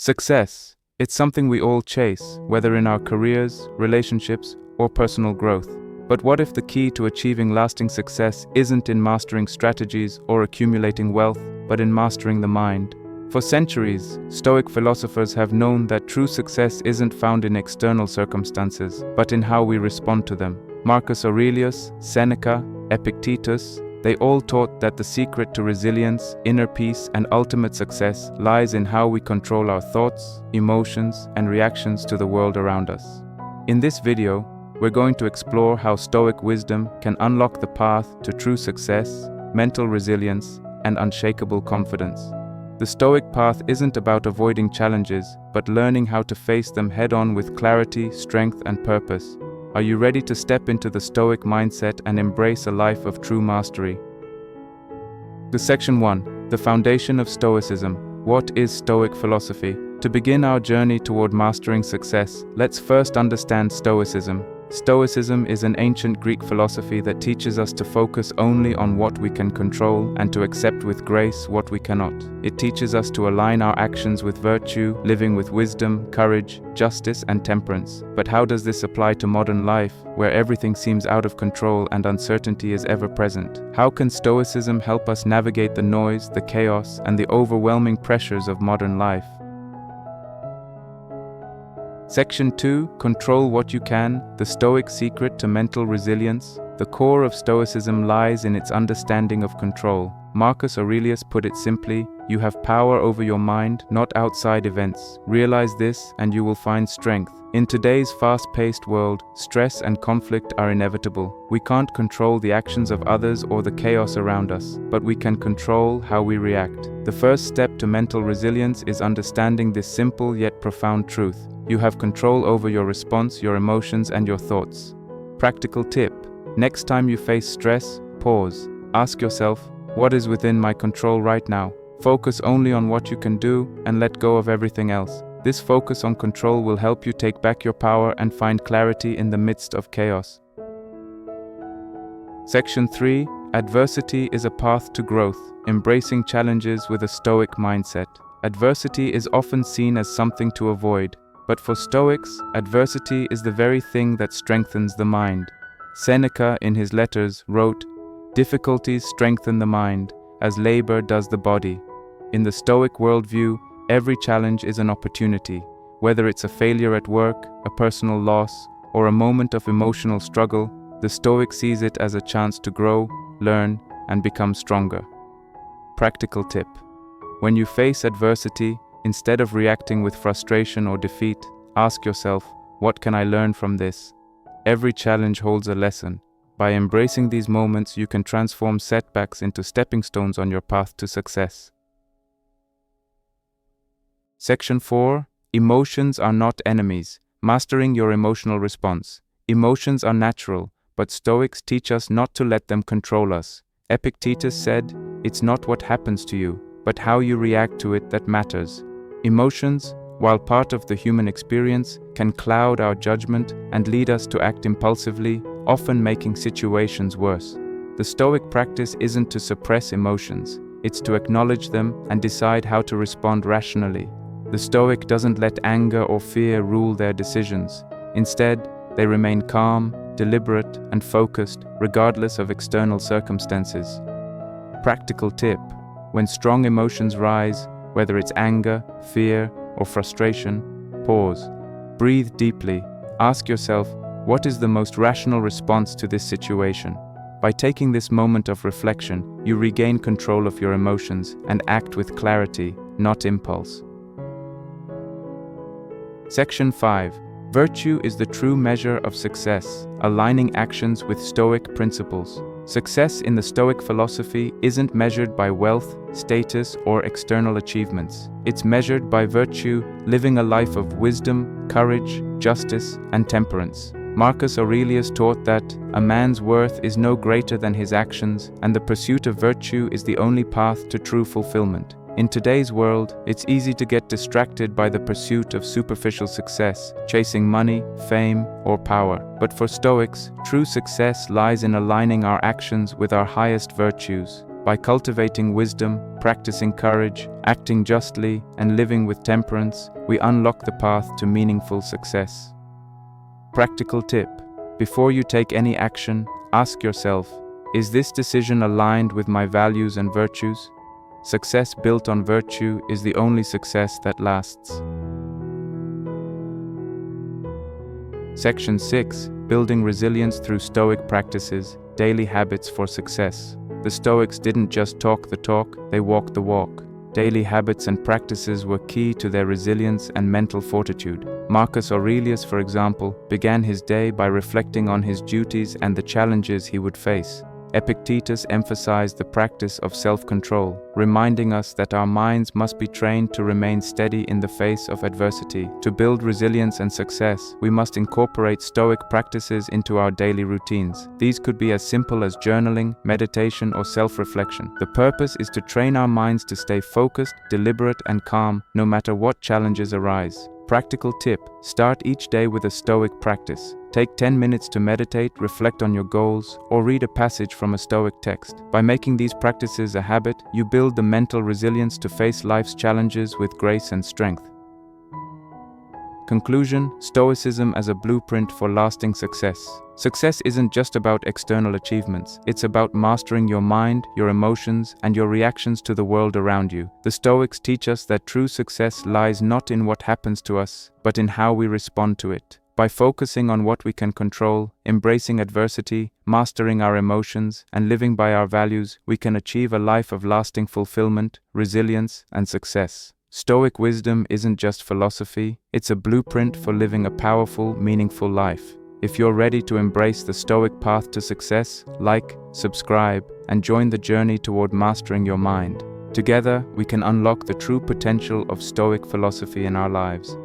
Success. It's something we all chase, whether in our careers, relationships, or personal growth. But what if the key to achieving lasting success isn't in mastering strategies or accumulating wealth, but in mastering the mind? For centuries, Stoic philosophers have known that true success isn't found in external circumstances, but in how we respond to them. Marcus Aurelius, Seneca, Epictetus, they all taught that the secret to resilience, inner peace, and ultimate success lies in how we control our thoughts, emotions, and reactions to the world around us. In this video, we're going to explore how Stoic wisdom can unlock the path to true success, mental resilience, and unshakable confidence. The Stoic path isn't about avoiding challenges, but learning how to face them head-on with clarity, strength, and purpose. Are you ready to step into the Stoic mindset and embrace a life of true mastery? To Section 1, the foundation of Stoicism. What is Stoic philosophy? To begin our journey toward mastering success, let's first understand Stoicism. Stoicism is an ancient Greek philosophy that teaches us to focus only on what we can control and to accept with grace what we cannot. It teaches us to align our actions with virtue, living with wisdom, courage, justice, and temperance. But how does this apply to modern life, where everything seems out of control and uncertainty is ever present? How can Stoicism help us navigate the noise, the chaos, and the overwhelming pressures of modern life? Section 2, Control What You Can, the Stoic Secret to Mental Resilience. The core of Stoicism lies in its understanding of control. Marcus Aurelius put it simply, you have power over your mind, not outside events. Realize this, and you will find strength. In today's fast-paced world, stress and conflict are inevitable. We can't control the actions of others or the chaos around us, but we can control how we react. The first step to mental resilience is understanding this simple yet profound truth. You have control over your response, your emotions, and your thoughts. Practical tip. Next time you face stress, pause. Ask yourself, what is within my control right now? Focus only on what you can do and let go of everything else. This focus on control will help you take back your power and find clarity in the midst of chaos. Section 3. Adversity is a path to growth. Embracing challenges with a Stoic mindset. Adversity is often seen as something to avoid. But for Stoics, adversity is the very thing that strengthens the mind. Seneca, in his letters, wrote, "Difficulties strengthen the mind, as labor does the body." In the Stoic worldview, every challenge is an opportunity. Whether it's a failure at work, a personal loss, or a moment of emotional struggle, the Stoic sees it as a chance to grow, learn, and become stronger. Practical tip. When you face adversity, instead of reacting with frustration or defeat, ask yourself, what can I learn from this? Every challenge holds a lesson. By embracing these moments, you can transform setbacks into stepping stones on your path to success. Section 4. Emotions are not enemies. Mastering your emotional response. Emotions are natural, but Stoics teach us not to let them control us. Epictetus said, "It's not what happens to you, but how you react to it that matters." Emotions, while part of the human experience, can cloud our judgment and lead us to act impulsively, often making situations worse. The Stoic practice isn't to suppress emotions, it's to acknowledge them and decide how to respond rationally. The Stoic doesn't let anger or fear rule their decisions. Instead, they remain calm, deliberate, and focused, regardless of external circumstances. Practical tip. When strong emotions rise, whether it's anger, fear, or frustration, pause. Breathe deeply. Ask yourself, what is the most rational response to this situation? By taking this moment of reflection, you regain control of your emotions and act with clarity, not impulse. Section 5. Virtue is the true measure of success, aligning actions with Stoic principles. Success in the Stoic philosophy isn't measured by wealth, status, or external achievements. It's measured by virtue, living a life of wisdom, courage, justice, and temperance. Marcus Aurelius taught that a man's worth is no greater than his actions, and the pursuit of virtue is the only path to true fulfillment. In today's world, it's easy to get distracted by the pursuit of superficial success, chasing money, fame, or power. But for Stoics, true success lies in aligning our actions with our highest virtues. By cultivating wisdom, practicing courage, acting justly, and living with temperance, we unlock the path to meaningful success. Practical tip: before you take any action, ask yourself, is this decision aligned with my values and virtues? Success built on virtue is the only success that lasts. Section 6. Building resilience through Stoic practices, daily habits for success. The Stoics didn't just talk the talk, they walked the walk. Daily habits and practices were key to their resilience and mental fortitude. Marcus Aurelius, for example, began his day by reflecting on his duties and the challenges he would face. Epictetus emphasized the practice of self-control, reminding us that our minds must be trained to remain steady in the face of adversity. To build resilience and success, we must incorporate Stoic practices into our daily routines. These could be as simple as journaling, meditation, or self-reflection. The purpose is to train our minds to stay focused, deliberate, and calm, no matter what challenges arise. Practical tip: start each day with a Stoic practice. Take 10 minutes to meditate, reflect on your goals, or read a passage from a Stoic text. By making these practices a habit, you build the mental resilience to face life's challenges with grace and strength. Conclusion: Stoicism as a blueprint for lasting success. Success isn't just about external achievements, it's about mastering your mind, your emotions, and your reactions to the world around you. The Stoics teach us that true success lies not in what happens to us, but in how we respond to it. By focusing on what we can control, embracing adversity, mastering our emotions, and living by our values, we can achieve a life of lasting fulfillment, resilience, and success. Stoic wisdom isn't just philosophy, it's a blueprint for living a powerful, meaningful life. If you're ready to embrace the Stoic path to success, like, subscribe, and join the journey toward mastering your mind. Together, we can unlock the true potential of Stoic philosophy in our lives.